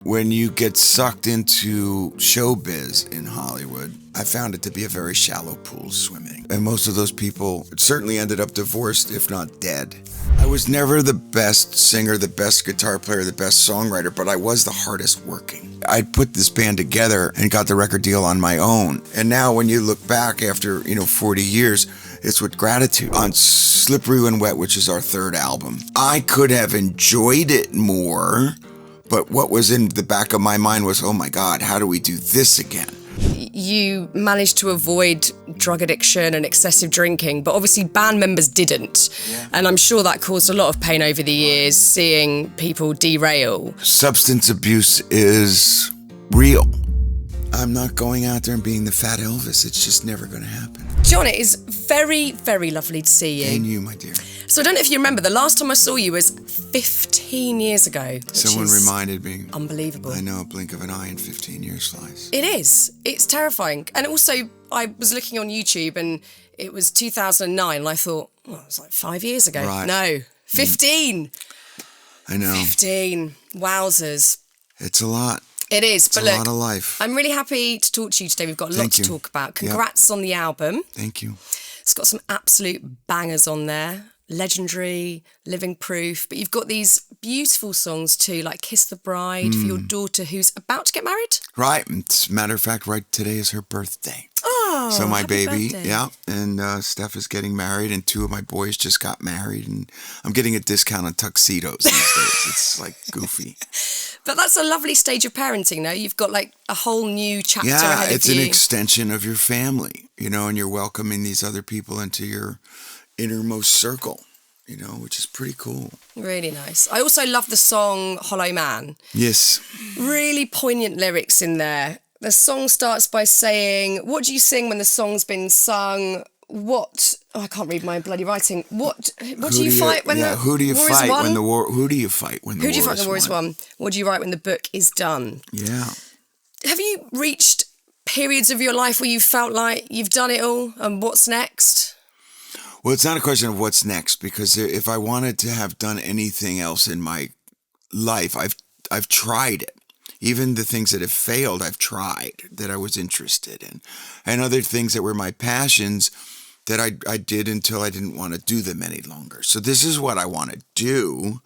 When you get sucked into showbiz in Hollywood, I found it to be a very shallow pool swimming. And most of those people certainly ended up divorced, if not dead. I was never the best singer, the best guitar player, the best songwriter, but I was the hardest working. I put this band together and got the record deal on my own. And now when you look back after, 40 years, it's with gratitude. On Slippery When Wet, which is our third album, I could have enjoyed it more. But what was in the back of my mind was, oh my God, how do we do this again? You managed to avoid drug addiction and excessive drinking, but obviously band members didn't. Yeah. And I'm sure that caused a lot of pain over the years, seeing people derail. Substance abuse is real. I'm not going out there and being the fat Elvis. It's just never going to happen. Jon, it is very, very lovely to see you. And you, my dear. So I don't know if you remember, the last time I saw you was 15 years ago. Someone reminded me. Unbelievable. I know, a blink of an eye and 15 years flies. It is. It's terrifying. And also, I was looking on YouTube and it was 2009 and I thought, well, it was like 5 years ago. Right. No, 15. I know. 15. Wowzers. It's a lot. It is, but look, a lot of life. I'm really happy to talk to you today. We've got a lot to talk about. Congrats on the album. Thank you. It's got some absolute bangers on there. Legendary, Living Proof. But you've got these beautiful songs too, like Kiss the Bride for your daughter who's about to get married. Right. As a matter of fact, right today is her birthday. Oh, so my baby, birthday. yeah, and Steph is getting married, and two of my boys just got married, and I'm getting a discount on tuxedos these days. It's like goofy. But that's a lovely stage of parenting, though. You've got like a whole new chapter ahead of you. Yeah, it's an extension of your family, and you're welcoming these other people into your innermost circle, which is pretty cool. Really nice. I also love the song Hollow Man. Yes. Really poignant lyrics in there. The song starts by saying, what do you sing when the song's been sung? I can't read my bloody writing. What do you fight when the who do you war fight is won? when the war who do you fight when the Who do you war fight when the war is won? What do you write when the book is done? Yeah. Have you reached periods of your life where you felt like you've done it all and what's next? Well, it's not a question of what's next, because if I wanted to have done anything else in my life, I've tried it. Even the things that have failed, I've tried, that I was interested in. And other things that were my passions that I did until I didn't want to do them any longer. So this is what I want to do.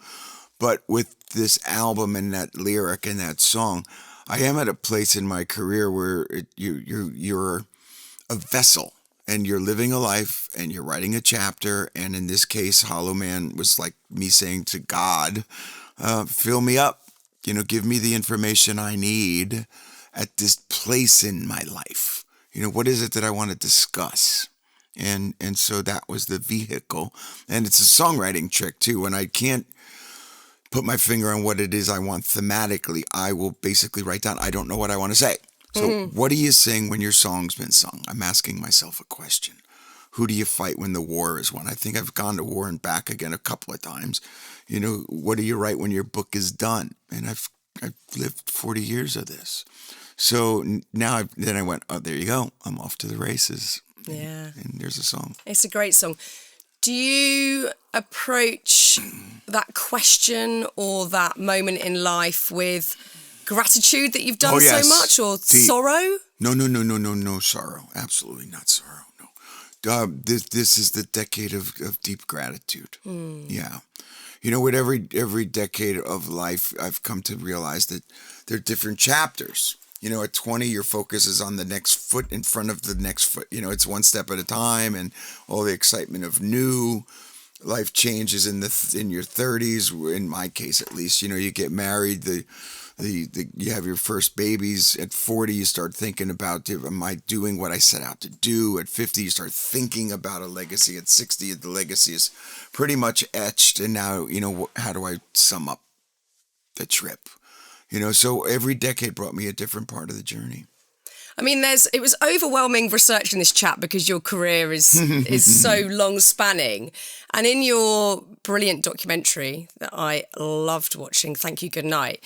But with this album and that lyric and that song, I am at a place in my career where you're a vessel. And you're living a life, and you're writing a chapter, and in this case, Hollow Man was like me saying to God, fill me up, give me the information I need at this place in my life. What is it that I want to discuss? And so that was the vehicle, and it's a songwriting trick too. When I can't put my finger on what it is I want thematically, I will basically write down, I don't know what I want to say. So what do you sing when your song's been sung? I'm asking myself a question. Who do you fight when the war is won? I think I've gone to war and back again a couple of times. What do you write when your book is done? And I've lived 40 years of this. So now I went, oh, there you go. I'm off to the races. Yeah. And there's a song. It's a great song. Do you approach that question or that moment in life with gratitude that you've done so much, or sorrow? No sorrow. Absolutely not sorrow. No. This is the decade of deep gratitude. Yeah. With every decade of life, I've come to realize that there are different chapters. At 20, your focus is on the next foot in front of the next foot. It's one step at a time, and all the excitement of new life changes in your 30s. In my case, at least, you get married, you have your first babies. At 40, you start thinking about, am I doing what I set out to do? At 50, you start thinking about a legacy. At 60, the legacy is pretty much etched. And now, how do I sum up the trip? So every decade brought me a different part of the journey. I mean, it was overwhelming researching this chat because your career is so long spanning. And in your brilliant documentary that I loved watching, Thank You, Good Night,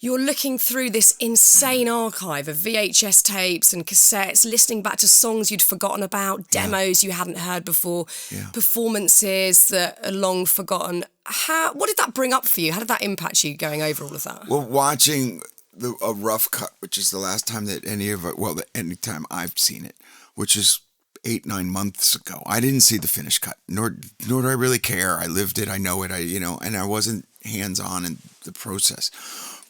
you're looking through this insane archive of VHS tapes and cassettes, listening back to songs you'd forgotten about, demos you hadn't heard before, performances that are long forgotten. What did that bring up for you? How did that impact you going over all of that? Well, watching a rough cut, which is the last time that any time I've seen it, which is 8-9 months ago. I didn't see the finished cut, nor do I really care. I lived it, I know it, and I wasn't hands on in the process.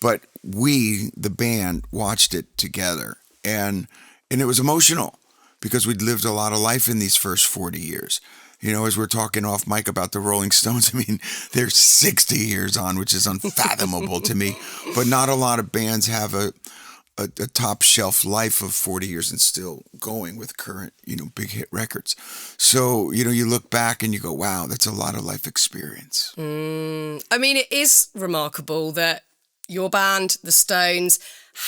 But we, the band, watched it together, and it was emotional because we'd lived a lot of life in these first 40 years. As we're talking off mic about the Rolling Stones, I mean, they're 60 years on, which is unfathomable to me. But not a lot of bands have a top shelf life of 40 years and still going with current, big hit records. So, you look back and you go, wow, that's a lot of life experience. I mean, it is remarkable that your band, the Stones,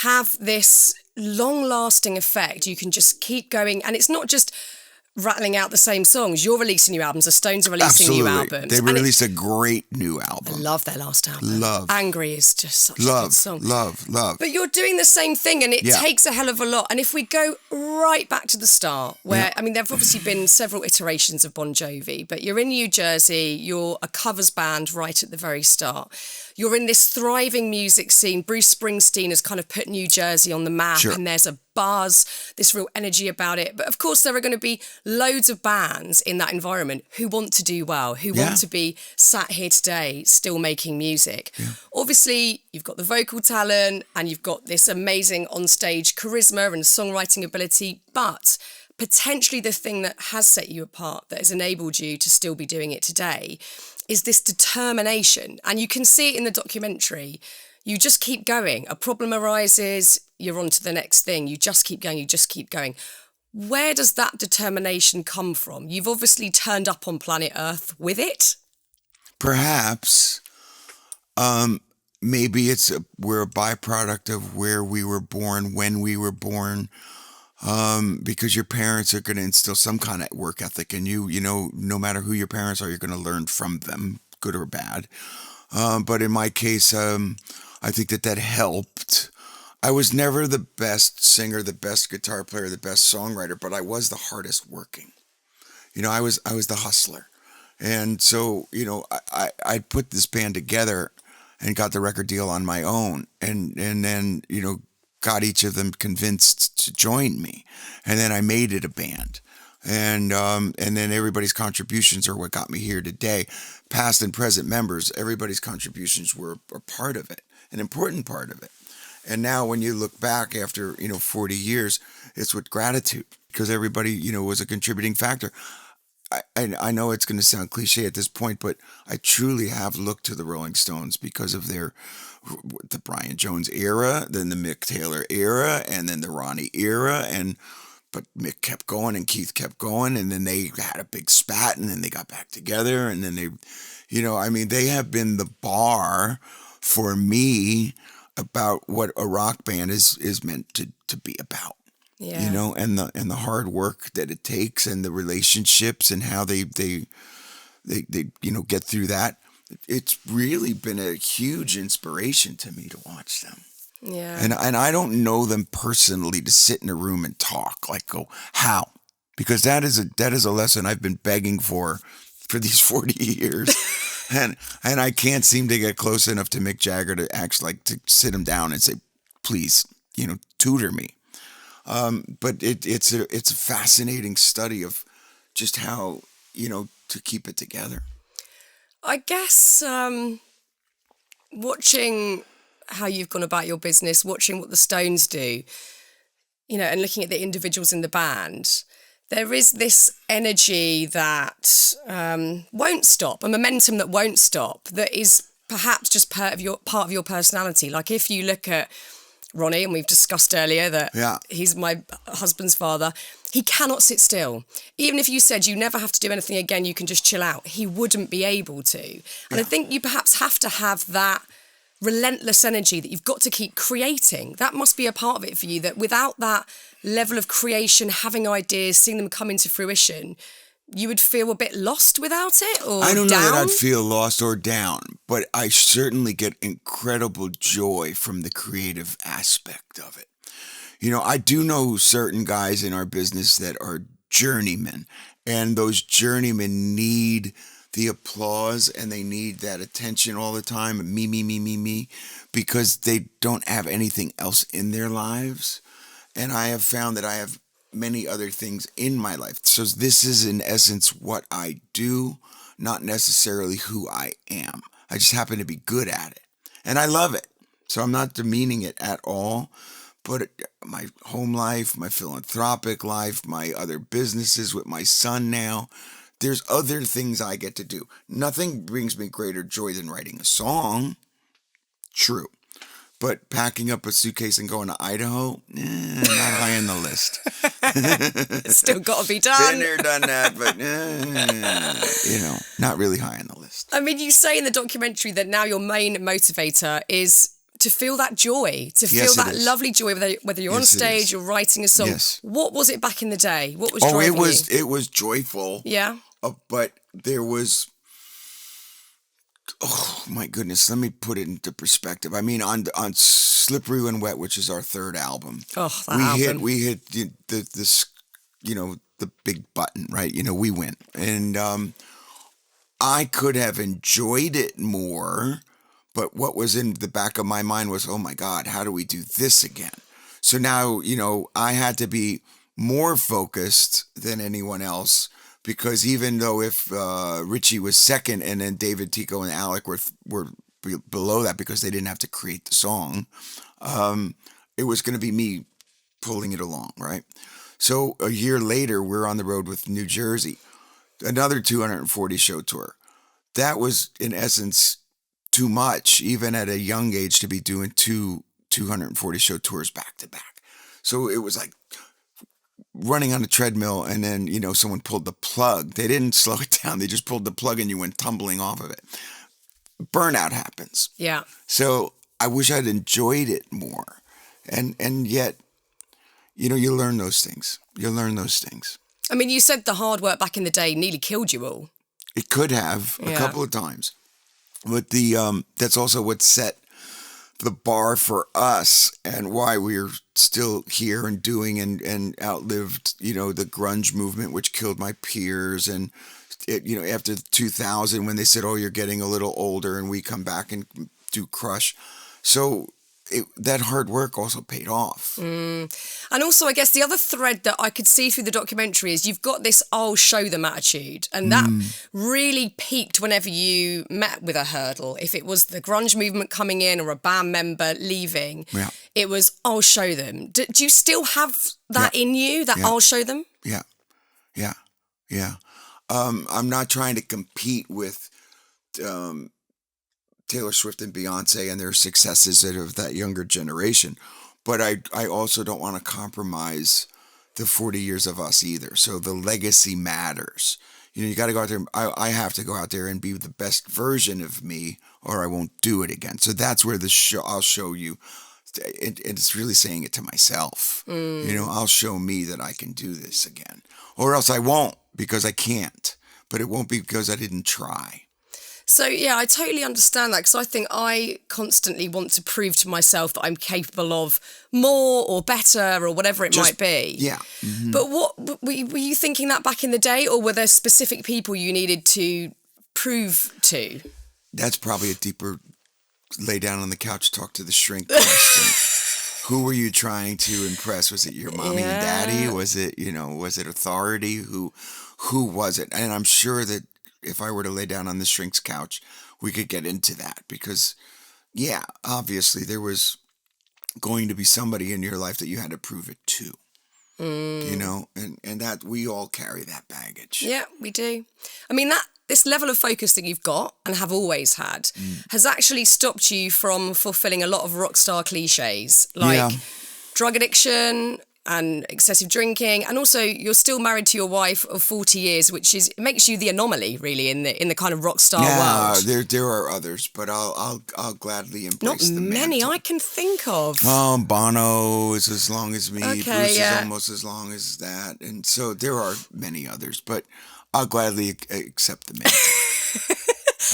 have this long-lasting effect. You can just keep going, and it's not just rattling out the same songs. You're releasing new albums. The Stones are releasing new albums. They released a great new album. I love their last album. Love. Angry is just such a good song. Love. But you're doing the same thing, and it takes a hell of a lot. And if we go right back to the start, where, I mean, there have obviously been several iterations of Bon Jovi, but you're in New Jersey, you're a covers band right at the very start. You're in this thriving music scene. Bruce Springsteen has kind of put New Jersey on the map, and there's a buzz, this real energy about it. But of course, there are going to be loads of bands in that environment who want to do well, who want to be sat here today still making music. Yeah. Obviously, you've got the vocal talent and you've got this amazing on-stage charisma and songwriting ability, but potentially the thing that has set you apart, that has enabled you to still be doing it today, is this determination. And you can see it in the documentary. You just keep going. A problem arises, you're on to the next thing. You just keep going, you just keep going. Where does that determination come from? You've obviously turned up on planet Earth with it. Perhaps. Maybe we're a byproduct of where we were born, when we were born, because your parents are going to instill some kind of work ethic in you. No matter who your parents are, you're going to learn from them, good or bad. But in my case, I think that helped. I was never the best singer, the best guitar player, the best songwriter, but I was the hardest working. I was the hustler. And so, I put this band together and got the record deal on my own, and then, got each of them convinced to join me. And then I made it a band. And then everybody's contributions are what got me here today. Past and present members, everybody's contributions were a part of it, an important part of it. And now when you look back after, 40 years, it's with gratitude, because everybody, was a contributing factor. I know it's going to sound cliche at this point, but I truly have looked to the Rolling Stones because of the Brian Jones era, then the Mick Taylor era, and then the Ronnie era, but Mick kept going and Keith kept going, and then they had a big spat, and then they got back together, and then they, they have been the bar for me about what a rock band is meant to be about. Yeah. And the hard work that it takes, and the relationships, and how they get through that. It's really been a huge inspiration to me to watch them. Yeah. And I don't know them personally to sit in a room and talk, go, how? Because that is a lesson I've been begging for these 40 years. and I can't seem to get close enough to Mick Jagger to actually to sit him down and say, please, tutor me. But it's a fascinating study of just how, to keep it together. I guess watching how you've gone about your business, watching what the Stones do, and looking at the individuals in the band, there is this energy that won't stop, a momentum that won't stop, that is perhaps just part of your personality. Like if you look at Ronnie, and we've discussed earlier that he's my husband's father, he cannot sit still. Even if you said you never have to do anything again, you can just chill out, he wouldn't be able to. And I think you perhaps have to have that relentless energy that you've got to keep creating. That must be a part of it for you, that without that level of creation, having ideas, seeing them come into fruition, you would feel a bit lost without it, or I don't down? know that I'd feel lost or down, but I certainly get incredible joy from the creative aspect of it. I do know certain guys in our business that are journeymen, and those journeymen need the applause and they need that attention all the time, me, because they don't have anything else in their lives. And I have found that I have many other things in my life. So this is in essence what I do, not necessarily who I am. I just happen to be good at it. And I love it. So I'm not demeaning it at all. But my home life, my philanthropic life, my other businesses with my son now, there's other things I get to do. Nothing brings me greater joy than writing a song. True. But packing up a suitcase and going to Idaho, not high on the list. It's still got to be done. Been there, done that, but, not really high on the list. I mean, you say in the documentary that now your main motivator is to feel that joy, to feel that lovely joy, whether you're on stage or writing a song. Yes. What was it back in the day? What was driving you? It was joyful. Yeah. But there was, oh my goodness, let me put it into perspective. I mean, on Slippery When Wet, which is our third album, we hit the big button, right? We went, and I could have enjoyed it more, but what was in the back of my mind was, oh my God, how do we do this again? So now, I had to be more focused than anyone else, because even though if Richie was second and then David, Tico, and Alec were below that because they didn't have to create the song, it was going to be me pulling it along, right? So a year later, we're on the road with New Jersey, another 240 show tour. That was, in essence, too much, even at a young age, to be doing 240 show tours back to back. So it was like running on a treadmill, and then, someone pulled the plug. They didn't slow it down. They just pulled the plug and you went tumbling off of it. Burnout happens. Yeah. So I wish I'd enjoyed it more. And yet, you learn those things. I mean, you said the hard work back in the day nearly killed you all. It could have a couple of times. But that's also what set the bar for us and why we're still here and doing and outlived, the grunge movement, which killed my peers. And, after 2000, when they said, oh, you're getting a little older, and we come back and do Crush. So that hard work also paid off. And also, I guess the other thread that I could see through the documentary is you've got this I'll show them attitude. And that really peaked whenever you met with a hurdle. If it was the grunge movement coming in or a band member leaving, it was I'll show them. Do you still have that in you, that I'll show them? Yeah. I'm not trying to compete with Taylor Swift and Beyonce and their successes of that younger generation. But I also don't want to compromise the 40 years of us either. So the legacy matters. You got to go out there. I have to go out there and be the best version of me, or I won't do it again. So that's where I'll show you. It's really saying it to myself. I'll show me that I can do this again, or else I won't, because I can't. But it won't be because I didn't try. So, yeah, I totally understand that, because I think I constantly want to prove to myself that I'm capable of more or better or whatever it might be. Yeah. Mm-hmm. But what were you thinking that back in the day, or were there specific people you needed to prove to? That's probably a deeper lay down on the couch, talk to the shrink question. Who were you trying to impress? Was it your mommy and daddy? Was it, was it authority? Who was it? And I'm sure that if I were to lay down on the shrink's couch, we could get into that, because, obviously there was going to be somebody in your life that you had to prove it to, and that we all carry that baggage. Yeah, we do. I mean, this level of focus that you've got and have always had has actually stopped you from fulfilling a lot of rock star cliches, like drug addiction and excessive drinking, and also you're still married to your wife of 40 years, which makes you the anomaly, really, in the kind of rock star world. Yeah, there are others, but I'll gladly embrace the many mantle. I can think of. Bono is as long as me. Okay, Bruce is almost as long as that, and so there are many others, but I'll gladly accept the mantle.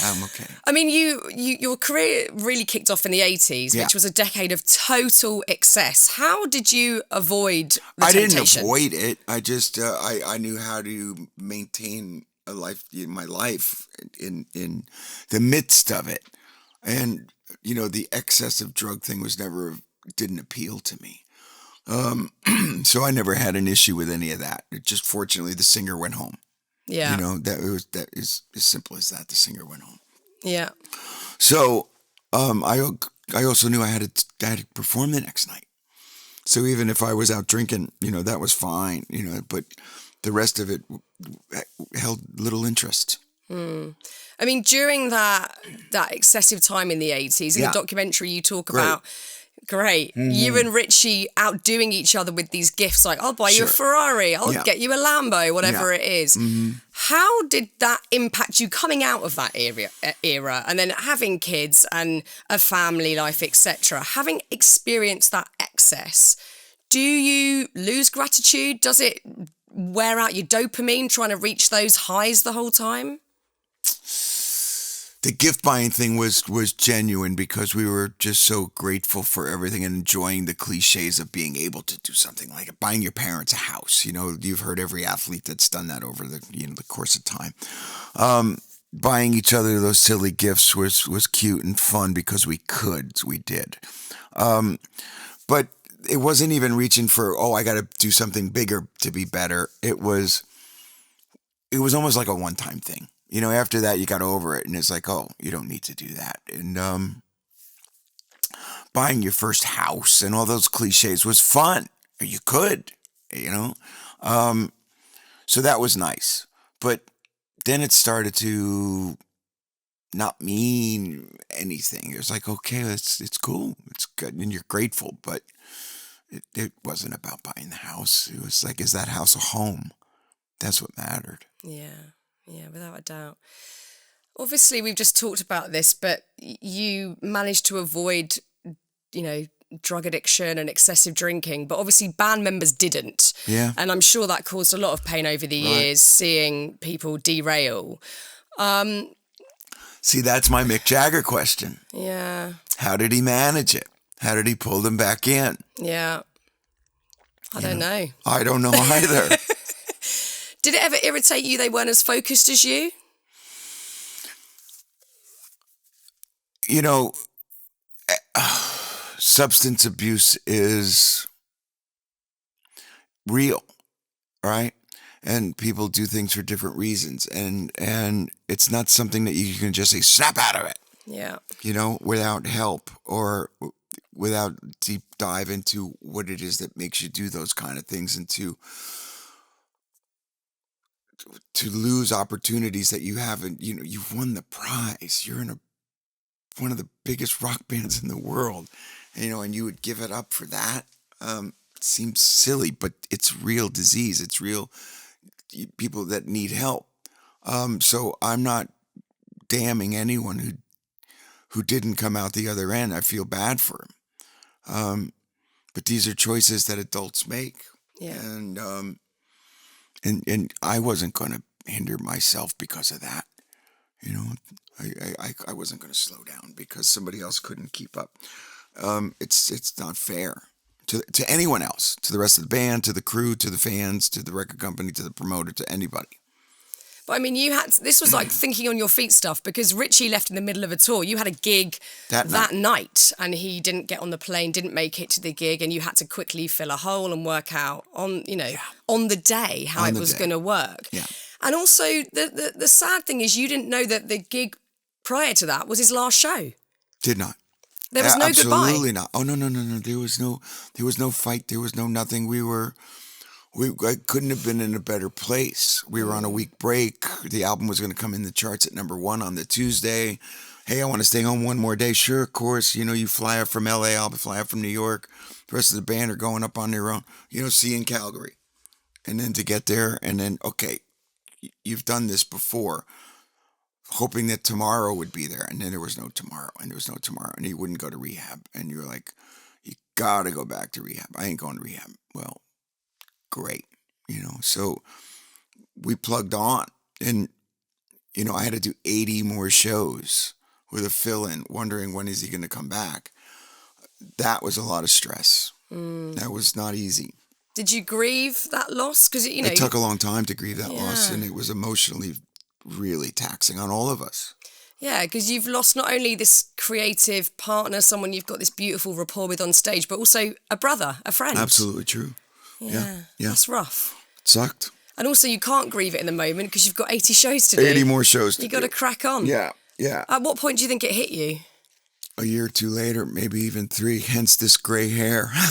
I'm okay. I mean, your career really kicked off in the 80s, which was a decade of total excess. How did you avoid the temptation? I didn't avoid it. I just I knew how to maintain my life in the midst of it. And, the excessive drug thing didn't appeal to me. So I never had an issue with any of that. It just, fortunately, the singer went home. Yeah. That is as simple as that. The singer went home. Yeah. So, I also knew I had to perform the next night. So even if I was out drinking, that was fine, but the rest of it held little interest. I mean, during that excessive time in the 80s, in the documentary you talk about, you and Richie outdoing each other with these gifts, like, I'll buy you a Ferrari, I'll get you a Lambo, whatever it is. How did that impact you coming out of that era and then having kids and a family life, etc.? Having experienced that excess, do you lose gratitude? Does it wear out your dopamine trying to reach those highs the whole time? The gift buying thing was genuine because we were just so grateful for everything and enjoying the cliches of being able to do something like buying your parents a house. You've heard every athlete that's done that over the course of time. Buying each other those silly gifts was cute and fun because we did. But it wasn't even reaching for, I got to do something bigger to be better. It was almost like a one-time thing. After that, you got over it, and it's like, you don't need to do that. And buying your first house and all those cliches was fun. You could, So that was nice. But then it started to not mean anything. It was like, okay, it's cool. It's good, and you're grateful, but it wasn't about buying the house. It was like, is that house a home? That's what mattered. Yeah, without a doubt. Obviously, we've just talked about this, but you managed to avoid, drug addiction and excessive drinking, but obviously band members didn't. Yeah. And I'm sure that caused a lot of pain over the years, seeing people derail. See, that's my Mick Jagger question. Yeah. How did he manage it? How did he pull them back in? Yeah. I don't know. I don't know either. Did it ever irritate you they weren't as focused as you? Substance abuse is real, right? And people do things for different reasons. And it's not something that you can just say, snap out of it. Yeah. Without help or without deep dive into what it is that makes you do those kind of things, and to lose opportunities that you haven't, you've won the prize. You're in one of the biggest rock bands in the world, and you would give it up for that. It seems silly, but it's real disease. It's real people that need help. So I'm not damning anyone who didn't come out the other end. I feel bad for him. But these are choices that adults make. Yeah. And I wasn't going to hinder myself because of that. I wasn't going to slow down because somebody else couldn't keep up. It's not fair to anyone else, to the rest of the band, to the crew, to the fans, to the record company, to the promoter, to anybody. But I mean, this was like thinking on your feet stuff, because Richie left in the middle of a tour. You had a gig that night, and he didn't get on the plane, didn't make it to the gig, and you had to quickly fill a hole and work out on the day how it was going to work. Yeah. And also, the sad thing is you didn't know that the gig prior to that was his last show. Did not. There was no goodbye. Absolutely not. Oh, no. There was no fight. There was no nothing. I couldn't have been in a better place. We were on a week break. The album was going to come in the charts at #1 on the Tuesday. Hey, I want to stay home one more day. Sure, of course. You fly up from LA, I'll fly up from New York. The rest of the band are going up on their own. See you in Calgary. And then to get there, and then, okay, you've done this before, hoping that tomorrow would be there. And then there was no tomorrow, and and he wouldn't go to rehab. And you're like, you got to go back to rehab. I ain't going to rehab. Well, great, so we plugged on, and I had to do 80 more shows with a fill-in, wondering when is he going to come back. That was a lot of stress. That was not easy. Did you grieve that loss? Because it took a long time to grieve that loss, and it was emotionally really taxing on all of us. Yeah, because you've lost not only this creative partner, someone you've got this beautiful rapport with on stage, but also a brother, a friend. Absolutely true. Yeah. That's rough. It sucked. And also you can't grieve it in the moment because you've got 80 shows to do. 80 more shows to do. You got to crack on. Yeah. At what point do you think it hit you? A year or two later, maybe even 3, hence this gray hair. I'm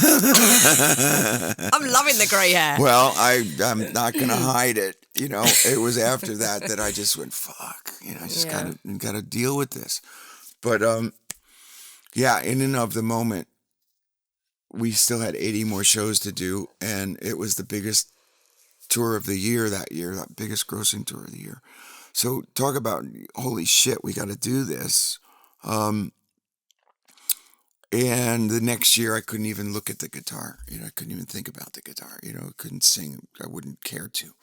loving the grey hair. Well, I'm not going to hide it. You know, it was after that I just went, fuck, you know, I just got to deal with this. But, in and of the moment, we still had 80 more shows to do, and it was the biggest tour of the year that year, that biggest grossing tour of the year. So talk about, holy shit, we got to do this. And the next year, I couldn't even look at the guitar. You know, I couldn't even think about the guitar. You know, I couldn't sing. I wouldn't care to.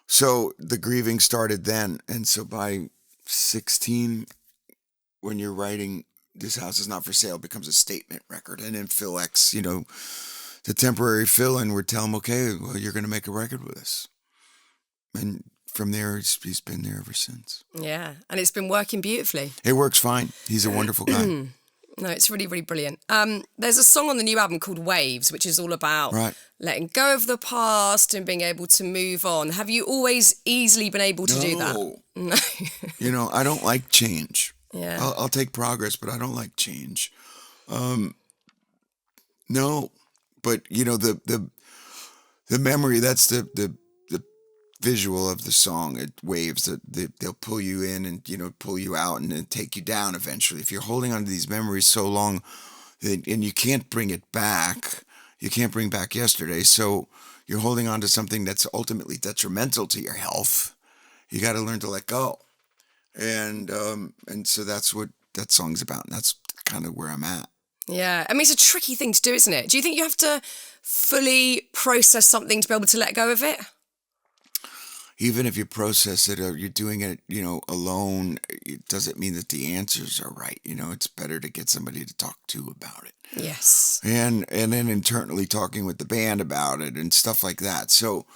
So the grieving started then. And so by 16, when you're writing This House Is Not For Sale, it becomes a statement record. And then Phil X, you know, the temporary fill-in would tell him, okay, well, you're going to make a record with us. And from there, he's been there ever since. Yeah, and it's been working beautifully. It works fine. He's a wonderful guy. No, it's really, really brilliant. There's a song on the new album called Waves, which is all about letting go of the past and being able to move on. Have you always easily been able to do that? No. You know, I don't like change. Yeah. I'll take progress, but I don't like change. No, but you know, the memory, that's the visual of the song. It waves, they'll pull you in and, you know, pull you out and then take you down eventually. If you're holding on to these memories so long and you can't bring it back, you can't bring back yesterday. So you're holding on to something that's ultimately detrimental to your health. You got to learn to let go. And so that's what that song's about. And that's kind of where I'm at. Yeah. I mean, it's a tricky thing to do, isn't it? Do you think you have to fully process something to be able to let go of it? Even if you process it or you're doing it, you know, alone, it doesn't mean that the answers are right. You know, it's better to get somebody to talk to about it. Yes. And then internally talking with the band about it and stuff like that. So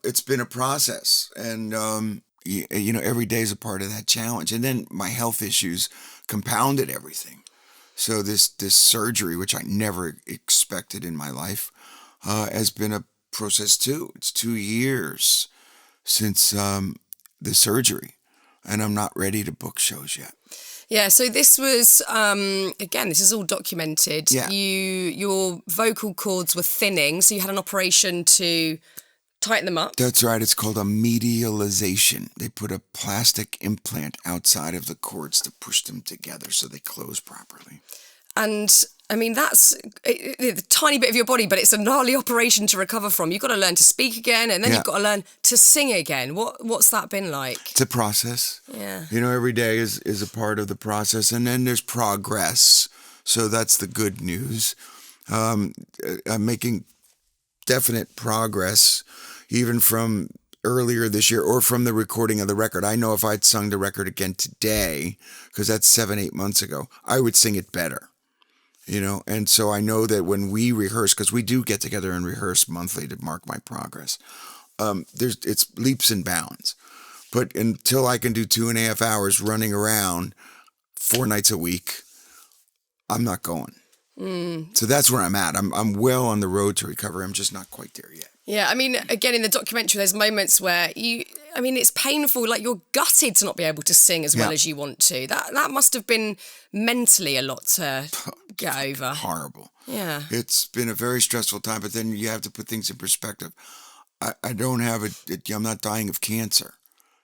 it's been a process. And, you know, every day is a part of that challenge. And then my health issues compounded everything. So this surgery, which I never expected in my life, has been a process too. It's 2 years since the surgery, and I'm not ready to book shows yet. Yeah, so this was, again, this is all documented. Yeah. Your vocal cords were thinning, so you had an operation to tighten them up. That's right. It's called a medialization. They put a plastic implant outside of the cords to push them together so they close properly. And I mean, that's a tiny bit of your body, but it's a gnarly operation to recover from. You've got to learn to speak again, and then you've got to learn to sing again. What's that been like? It's a process. Yeah. You know, every day is a part of the process, and then there's progress. So that's the good news. I'm making definite progress, even from earlier this year or from the recording of the record. I know if I'd sung the record again today, because that's 7-8 months ago, I would sing it better. You know, and so I know that when we rehearse, because we do get together and rehearse monthly to mark my progress, it's leaps and bounds. But until I can do 2.5 hours running around 4 nights a week, I'm not going. So that's where I'm at. I'm well on the road to recovery. I'm just not quite there yet. Yeah, I mean, again, in the documentary, there's moments where it's painful, like you're gutted to not be able to sing as well as you want to. That must have been mentally a lot to get over. Horrible. Yeah. It's been a very stressful time, but then you have to put things in perspective. I don't have I'm not dying of cancer.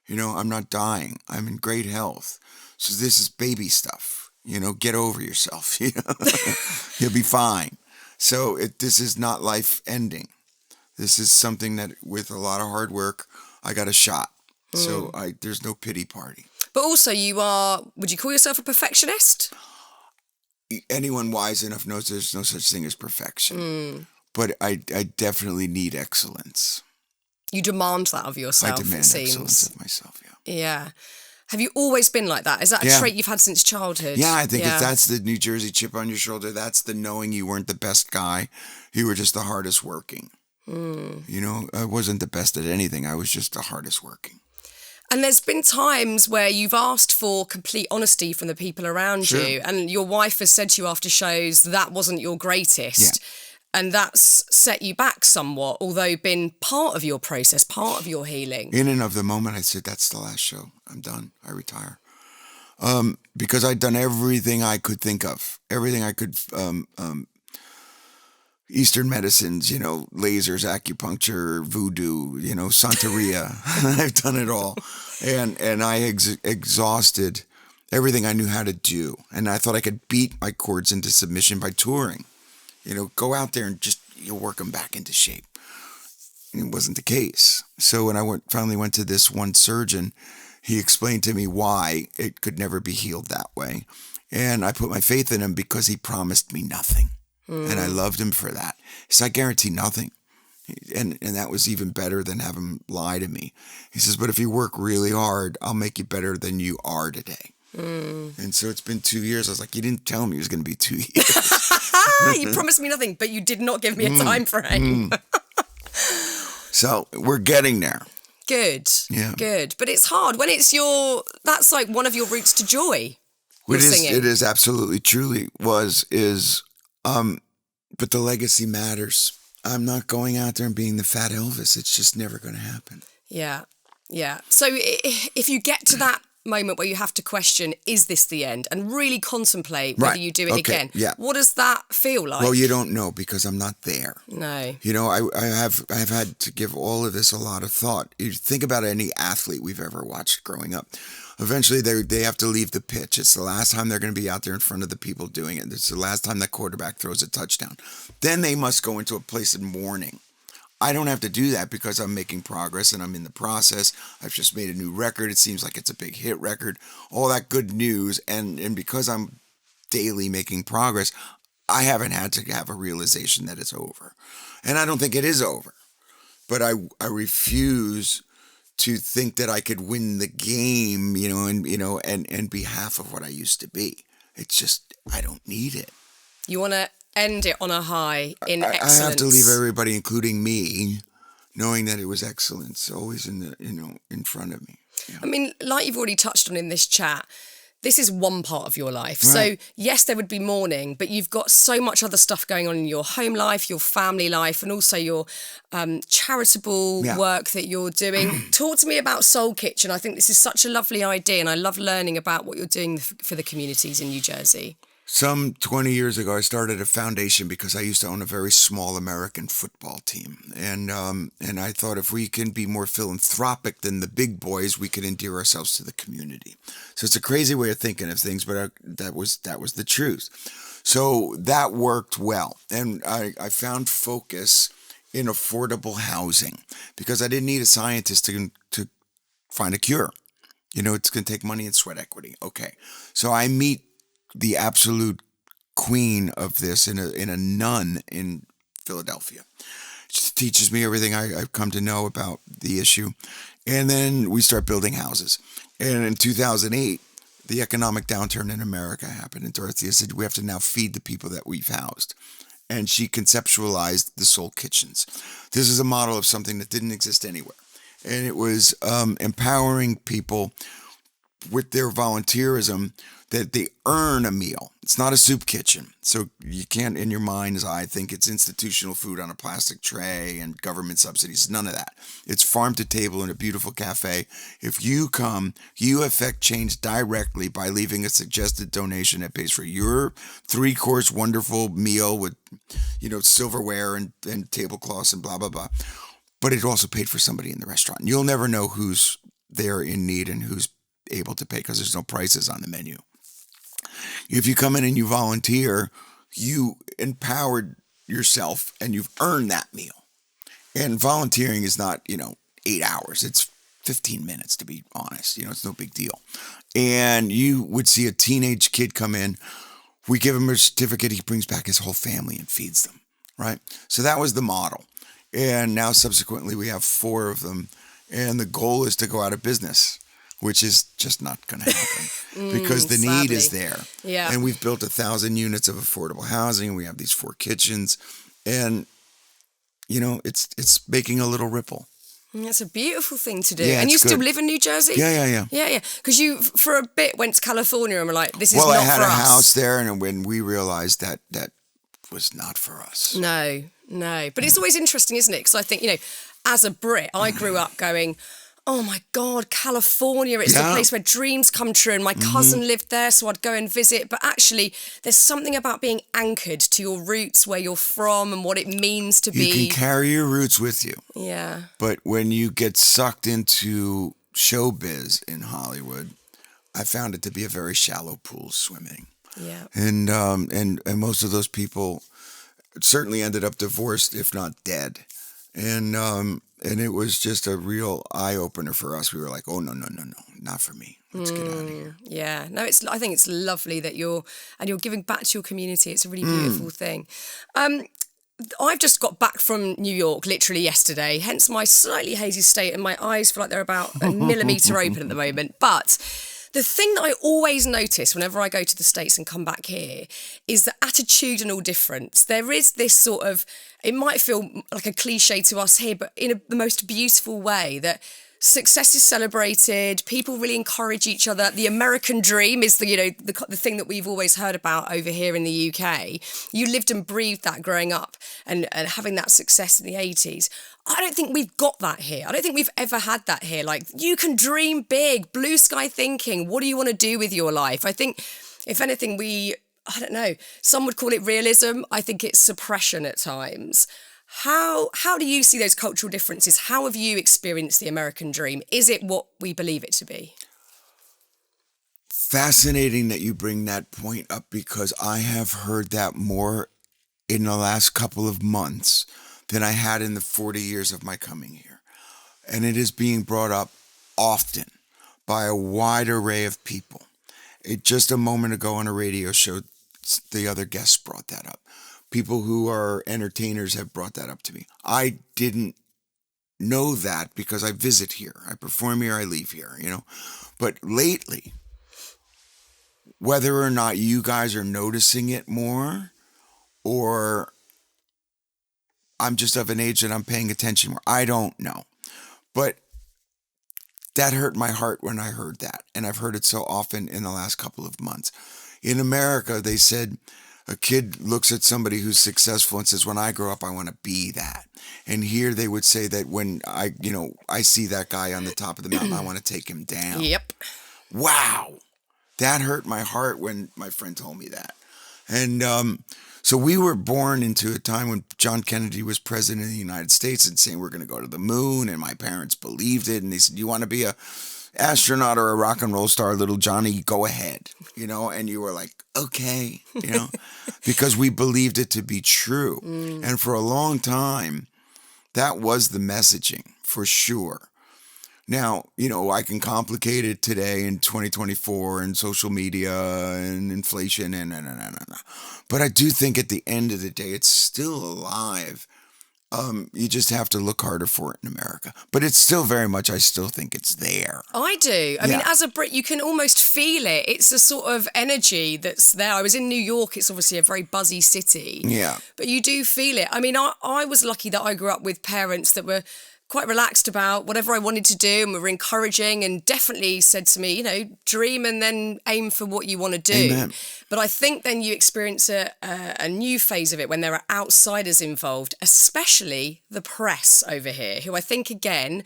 You know, I'm not dying. I'm in great health. So this is baby stuff. You know, get over yourself. You know? You'll be fine. So this is not life ending. This is something that, with a lot of hard work, I got a shot. So there's no pity party. But also would you call yourself a perfectionist? Anyone wise enough knows there's no such thing as perfection. But I definitely need excellence. You demand that of yourself, I demand excellence of myself, Yeah. Have you always been like that? Is that a trait you've had since childhood? Yeah, I think if that's the New Jersey chip on your shoulder, that's the knowing you weren't the best guy. You were just the hardest working. You know, I wasn't the best at anything. I was just the hardest working. And there's been times where you've asked for complete honesty from the people around Sure. you, and your wife has said to you after shows that wasn't your greatest. Yeah. And that's set you back somewhat, although been part of your process, part of your healing. In and of the moment, I said, that's the last show. I'm done. I retire. Because I'd done everything I could think of, everything I could, Eastern medicines, lasers, acupuncture, voodoo, Santeria. I've done it all. And I exhausted everything I knew how to do. And I thought I could beat my cords into submission by touring. Go out there and just, you'll work them back into shape. And it wasn't the case. So when I finally went to this one surgeon, he explained to me why it could never be healed that way. And I put my faith in him because he promised me nothing. And I loved him for that. He said, I guarantee nothing. And that was even better than have him lie to me. He says, but if you work really hard, I'll make you better than you are today. And so it's been 2 years. I was like, you didn't tell me it was going to be 2 years. You promised me nothing, but you did not give me a time frame. So we're getting there. Good. Yeah. Good. But it's hard when it's that's like one of your routes to joy. It is absolutely, truly is, but the legacy matters. I'm not going out there and being the fat Elvis. It's just never going to happen. Yeah. Yeah. So if you get to that moment where you have to question, is this the end? And really contemplate whether you do it again. Yeah. What does that feel like? Well, you don't know because I'm not there. No. I've had to give all of this a lot of thought. You think about any athlete we've ever watched growing up. Eventually, they have to leave the pitch. It's the last time they're going to be out there in front of the people doing it. It's the last time that quarterback throws a touchdown. Then they must go into a place of mourning. I don't have to do that because I'm making progress and I'm in the process. I've just made a new record. It seems like it's a big hit record. All that good news. And because I'm daily making progress, I haven't had to have a realization that it's over. And I don't think it is over. But I refuse to think that I could win the game, and be half of what I used to be. It's just, I don't need it. You want to end it on a high in excellence. I have to leave everybody, including me, knowing that it was excellence always in front of me. Yeah. I mean, like you've already touched on in this chat, this is one part of your life. Right. So yes, there would be mourning, but you've got so much other stuff going on in your home life, your family life, and also your charitable work that you're doing. Talk to me about Soul Kitchen. I think this is such a lovely idea, and I love learning about what you're doing for the communities in New Jersey. Some 20 years ago, I started a foundation because I used to own a very small American football team. And I thought if we can be more philanthropic than the big boys, we can endear ourselves to the community. So it's a crazy way of thinking of things, but that was the truth. So that worked well. And I found focus in affordable housing because I didn't need a scientist to find a cure. It's going to take money and sweat equity. Okay. So I meet the absolute queen of this in a nun in Philadelphia. She teaches me everything I've come to know about the issue. And then we start building houses. And in 2008, the economic downturn in America happened. And Dorothea said, we have to now feed the people that we've housed. And she conceptualized the Soul Kitchens. This is a model of something that didn't exist anywhere. And it was empowering people with their volunteerism that they earn a meal. It's not a soup kitchen. So you can't, in your mind's eye, think it's institutional food on a plastic tray and government subsidies. None of that. It's farm to table in a beautiful cafe. If you come, you affect change directly by leaving a suggested donation that pays for your 3-course wonderful meal with, silverware and tablecloths and blah, blah, blah. But it also paid for somebody in the restaurant. You'll never know who's there in need and who's able to pay because there's no prices on the menu. If you come in and you volunteer, you empowered yourself and you've earned that meal. And volunteering is not, 8 hours. It's 15 minutes, to be honest. It's no big deal. And you would see a teenage kid come in. We give him a certificate. He brings back his whole family and feeds them, right? So that was the model. And now subsequently we have 4 of them. And the goal is to go out of business, which is just not going to happen because the need is there. Yeah. And we've built 1,000 units of affordable housing. We have these 4 kitchens and, it's making a little ripple. That's a beautiful thing to do. Yeah, and you it's still good. live in New Jersey? Yeah. Yeah. Because you, for a bit, went to California and were like, this is Well, not I had for a us. house there, and when we realized that was not for us. No. But it's always interesting, isn't it? Because I think, as a Brit, I grew up going, oh my God, California, it's the place where dreams come true. And my cousin lived there, so I'd go and visit. But actually, there's something about being anchored to your roots, where you're from and what it means to be. You can carry your roots with you. Yeah. But when you get sucked into showbiz in Hollywood, I found it to be a very shallow pool swimming. Yeah. And most of those people certainly ended up divorced, if not dead. And it was just a real eye opener for us. We were like, oh no, not for me. Let's get out of here. Yeah, no, I think it's lovely that you're giving back to your community. It's a really beautiful thing. I've just got back from New York literally yesterday, hence my slightly hazy state, and my eyes feel like they're about a millimetre open at the moment. But the thing that I always notice whenever I go to the States and come back here is the attitudinal difference. There is this sort of, it might feel like a cliche to us here, but in the most beautiful way, that success is celebrated, people really encourage each other. The American dream is the thing that we've always heard about over here in the UK. You lived and breathed that growing up and having that success in the 80s. I don't think we've got that here. I don't think we've ever had that here. Like, you can dream big, blue sky thinking. What do you want to do with your life? I think, if anything, I don't know, some would call it realism. I think it's suppression at times. How do you see those cultural differences? How have you experienced the American dream? Is it what we believe it to be? Fascinating that you bring that point up, because I have heard that more in the last couple of months than I had in the 40 years of my coming here. And it is being brought up often by a wide array of people. Just a moment ago on a radio show, the other guests brought that up. People who are entertainers have brought that up to me. I didn't know that because I visit here. I perform here, I leave here, But lately, whether or not you guys are noticing it more, or I'm just of an age that I'm paying attention more, I don't know. But that hurt my heart when I heard that. And I've heard it so often in the last couple of months. In America, they said, a kid looks at somebody who's successful and says, when I grow up, I want to be that. And here they would say that when I see that guy on the top of the mountain, I want to take him down. Yep. Wow. That hurt my heart when my friend told me that. And so we were born into a time when John Kennedy was president of the United States and saying we're going to go to the moon. And my parents believed it. And they said, you want to be a astronaut or a rock and roll star, little Johnny, go ahead, and you were like, okay, because we believed it to be true. And for a long time, that was the messaging for sure. Now, I can complicate it today in 2024 and social media and inflation and. But I do think at the end of the day, it's still alive. You just have to look harder for it in America. But it's still very much, I still think it's there. I do. I mean, as a Brit, you can almost feel it. It's a sort of energy that's there. I was in New York. It's obviously a very buzzy city. Yeah. But you do feel it. I mean, I was lucky that I grew up with parents that were quite relaxed about whatever I wanted to do and were encouraging and definitely said to me, dream and then aim for what you want to do. Amen. But I think then you experience a new phase of it when there are outsiders involved, especially the press over here, who I think, again,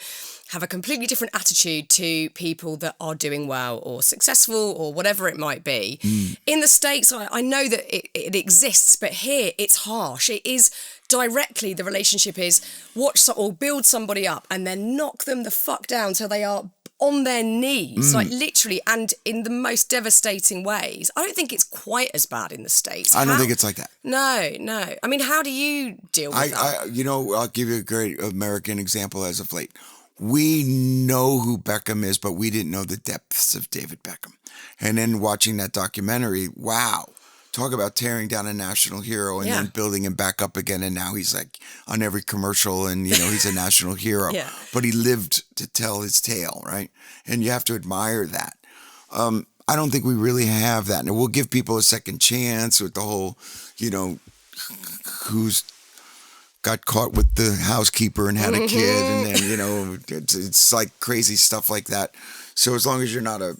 have a completely different attitude to people that are doing well or successful or whatever it might be. In the States, I know that it exists, but here it's harsh. It is directly, the relationship is build somebody up and then knock them the fuck down till they are on their knees, like literally, and in the most devastating ways. I don't think it's quite as bad in the States. I don't think it's like that. No. I mean, how do you deal with that? I'll give you a great American example as of late. We know who Beckham is, but we didn't know the depths of David Beckham. And then watching that documentary, wow. Talk about tearing down a national hero and then building him back up again. And now he's like on every commercial and, he's a national hero. Yeah. But he lived to tell his tale, right? And you have to admire that. I don't think we really have that. And we'll give people a second chance with the whose got caught with the housekeeper and had a kid, and then it's like crazy stuff like that. So as long as you're not a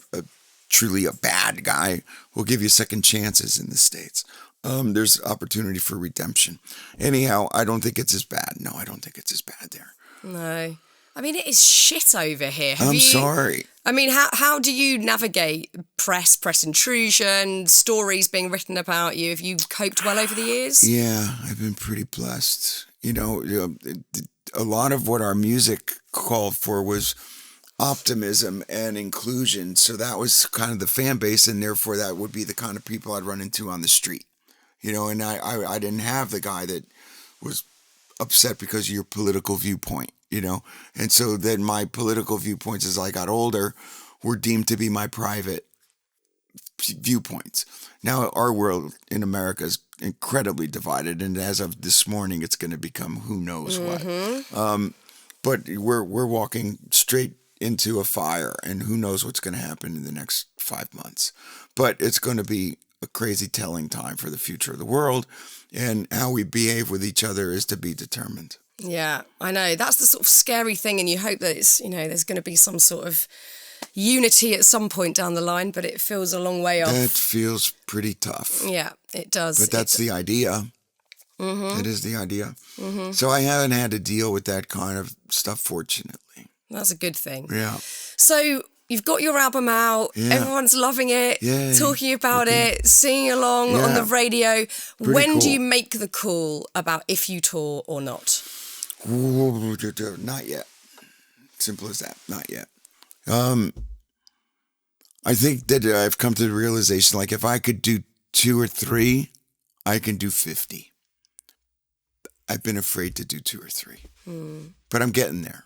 truly a bad guy, we'll give you second chances in the States. There's opportunity for redemption. Anyhow, I don't think it's as bad. No, I don't think it's as bad there. No. I mean, it is shit over here. Sorry. I mean, how do you navigate press intrusion, stories being written about you? Have you coped well over the years? Yeah, I've been pretty blessed. A lot of what our music called for was optimism and inclusion. So that was kind of the fan base, and therefore that would be the kind of people I'd run into on the street. And I didn't have the guy that was upset because of your political viewpoint, And so then my political viewpoints as I got older were deemed to be my private viewpoints. Now our world in America is incredibly divided, and as of this morning, it's going to become who knows what. But we're walking straight into a fire, and who knows what's going to happen in the next 5 months. But it's going to be a crazy telling time for the future of the world, and how we behave with each other is to be determined. Yeah, I know. That's the sort of scary thing, and you hope that it's, there's going to be some sort of unity at some point down the line, but it feels a long way off. That feels pretty tough. Yeah, it does. But that's the idea. It is the idea. So I haven't had to deal with that kind of stuff, fortunately. That's a good thing. Yeah. So you've got your album out. Yeah. Everyone's loving it, talking about it, singing along on the radio. Pretty when cool. do you make the call about if you tour or not? Not yet. Simple as that. Not yet. I think that I've come to the realization, like, if I could do 2 or 3, I can do 50. I've been afraid to do 2 or 3, but I'm getting there.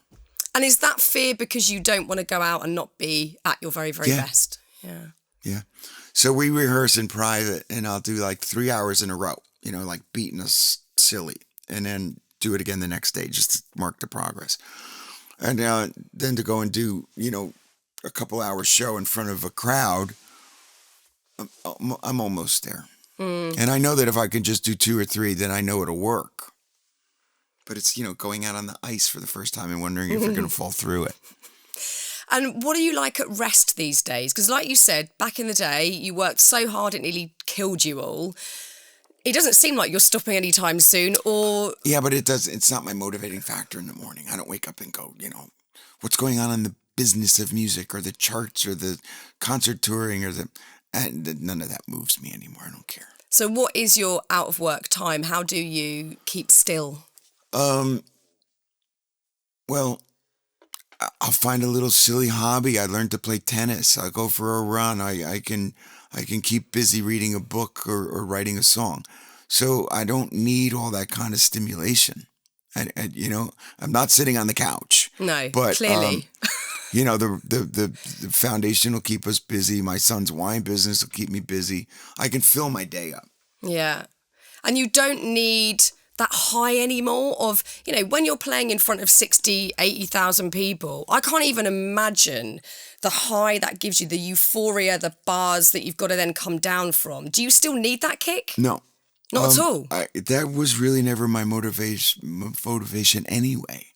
And is that fear because you don't want to go out and not be at your very, very best? Yeah. Yeah. So we rehearse in private, and I'll do like 3 hours in a row, like beating us silly, and then do it again the next day just to mark the progress. And then to go and do, a couple hours show in front of a crowd, I'm almost there. And I know that if I can just do 2 or 3, then I know it'll work. But it's, going out on the ice for the first time and wondering if you're going to fall through it. And what are you like at rest these days? Because like you said, back in the day, you worked so hard it nearly killed you all. It doesn't seem like you're stopping anytime soon, or... Yeah, but it's not my motivating factor in the morning. I don't wake up and go, what's going on in the business of music or the charts or the concert touring or none of that moves me anymore. I don't care. So what is your out of work time? How do you keep still? Well, I'll find a little silly hobby. I learned to play tennis. I'll go for a run. I can keep busy reading a book or writing a song. So I don't need all that kind of stimulation. I'm not sitting on the couch. No, but, clearly. The foundation will keep us busy. My son's wine business will keep me busy. I can fill my day up. Yeah. And you don't need that high anymore of, when you're playing in front of 60, 80,000 people, I can't even imagine the high that gives you, the euphoria, the buzz that you've got to then come down from. Do you still need that kick? No. Not at all? That was really never my motivation anyway.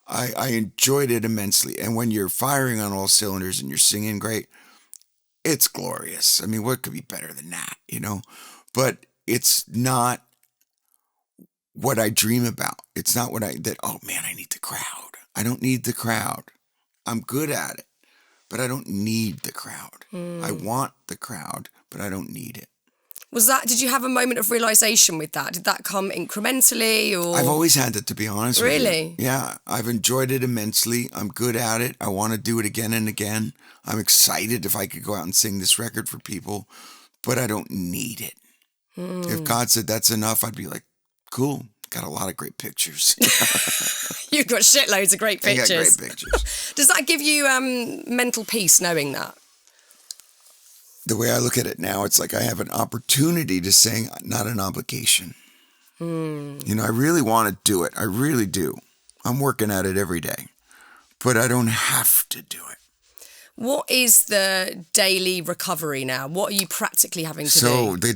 I enjoyed it immensely. And when you're firing on all cylinders and you're singing great, it's glorious. I mean, what could be better than that, But it's not what I dream about. It's not what I need the crowd. I don't need the crowd. I'm good at it, but I don't need the crowd. I want the crowd, but I don't need it. Did you have a moment of realization with that? Did that come incrementally or? I've always had it, to be honest with you. Really? Yeah, I've enjoyed it immensely. I'm good at it. I want to do it again and again. I'm excited if I could go out and sing this record for people, but I don't need it. If God said that's enough, I'd be like, cool. Got a lot of great pictures. You've got shitloads of great pictures. I got great pictures. Does that give you mental peace knowing that? The way I look at it now, it's like I have an opportunity to sing, not an obligation. I really want to do it. I really do. I'm working at it every day, but I don't have to do it. What is the daily recovery now? What are you practically having to So do?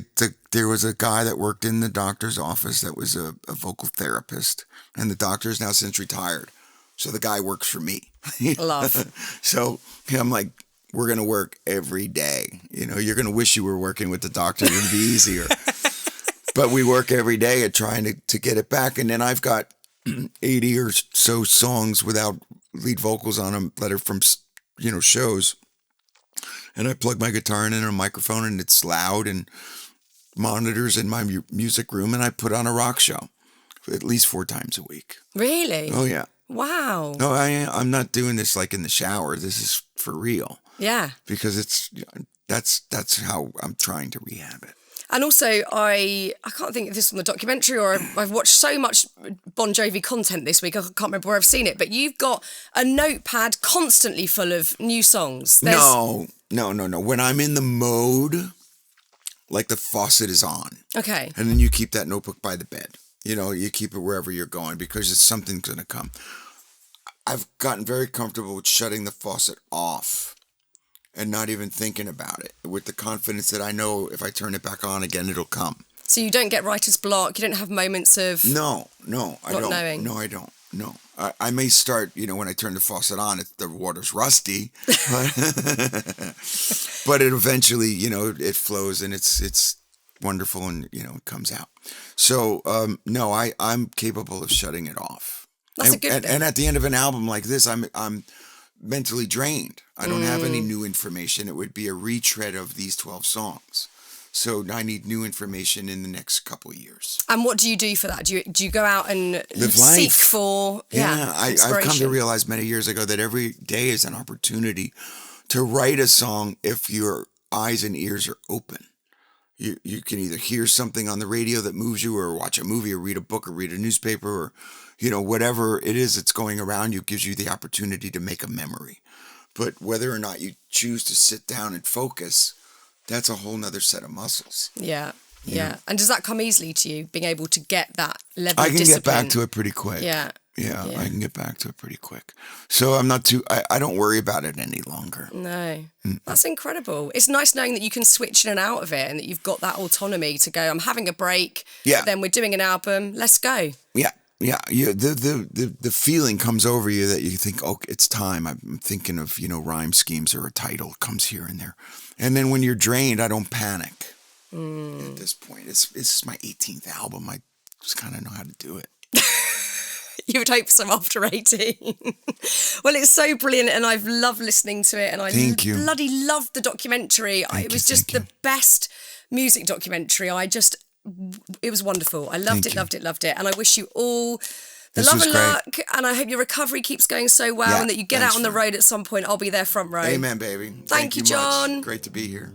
there was a guy that worked in the doctor's office that was a vocal therapist, and the doctor is now since retired. So the guy works for me. Love. So I'm like, we're going to work every day. You know, you're going to wish you were working with the doctor. It would be easier. But we work every day at trying to get it back. And then I've got 80 or so songs without lead vocals on them that are from, shows. And I plug my guitar in a microphone, and it's loud, and monitors in my music room, and I put on a rock show at least 4 times a week. Really? Oh, yeah. Wow. No, I'm not doing this like in the shower. This is for real. Yeah. Because that's how I'm trying to rehab it. And also, I can't think of this on the documentary, or I've watched so much Bon Jovi content this week, I can't remember where I've seen it, but you've got a notepad constantly full of new songs. No. When I'm in the mode, like the faucet is on. Okay. And then you keep that notebook by the bed. You know, you keep it wherever you're going because something's going to come. I've gotten very comfortable with shutting the faucet off and not even thinking about it, with the confidence that I know if I turn it back on again, it'll come. So you don't get writer's block, you don't have moments of... No, I don't. Knowing. No, I don't. No. I may start, when I turn the faucet on, the water's rusty, but it eventually, it flows, and it's wonderful, and, it comes out. So, no, I'm capable of shutting it off. That's a good thing. And at the end of an album like this, I'm mentally drained. I don't have any new information. It would be a retread of these 12 songs. So I need new information in the next couple of years. And what do you do for that? Do you go out and Live seek life. for I've come to realize many years ago that every day is an opportunity to write a song if your eyes and ears are open. You can either hear something on the radio that moves you, or watch a movie, or read a book, or read a newspaper, or whatever it is that's going around you gives you the opportunity to make a memory. But whether or not you choose to sit down and focus, that's a whole nother set of muscles. Yeah. And does that come easily to you, being able to get that level I of can discipline? get back to it pretty quick. Yeah, I can get back to it pretty quick. So I'm not I don't worry about it any longer. No. That's incredible. It's nice knowing that you can switch in and out of it, and that you've got that autonomy to go, I'm having a break, but then we're doing an album, let's go. Yeah. The feeling comes over you that you think, oh, it's time. I'm thinking of, rhyme schemes, or a title comes here and there. And then when you're drained, I don't panic at this point. This is my 18th album. I just kind of know how to do it. You would hope so after 18. Well, it's so brilliant, and I've loved listening to it, and I bloody loved the documentary. It was just the best music documentary. It was wonderful. I loved it. And I wish you all the love and luck. And I hope your recovery keeps going so well, and that you get out on the road at some point. I'll be there front row. Amen, baby. Thank you, Jon. Great to be here.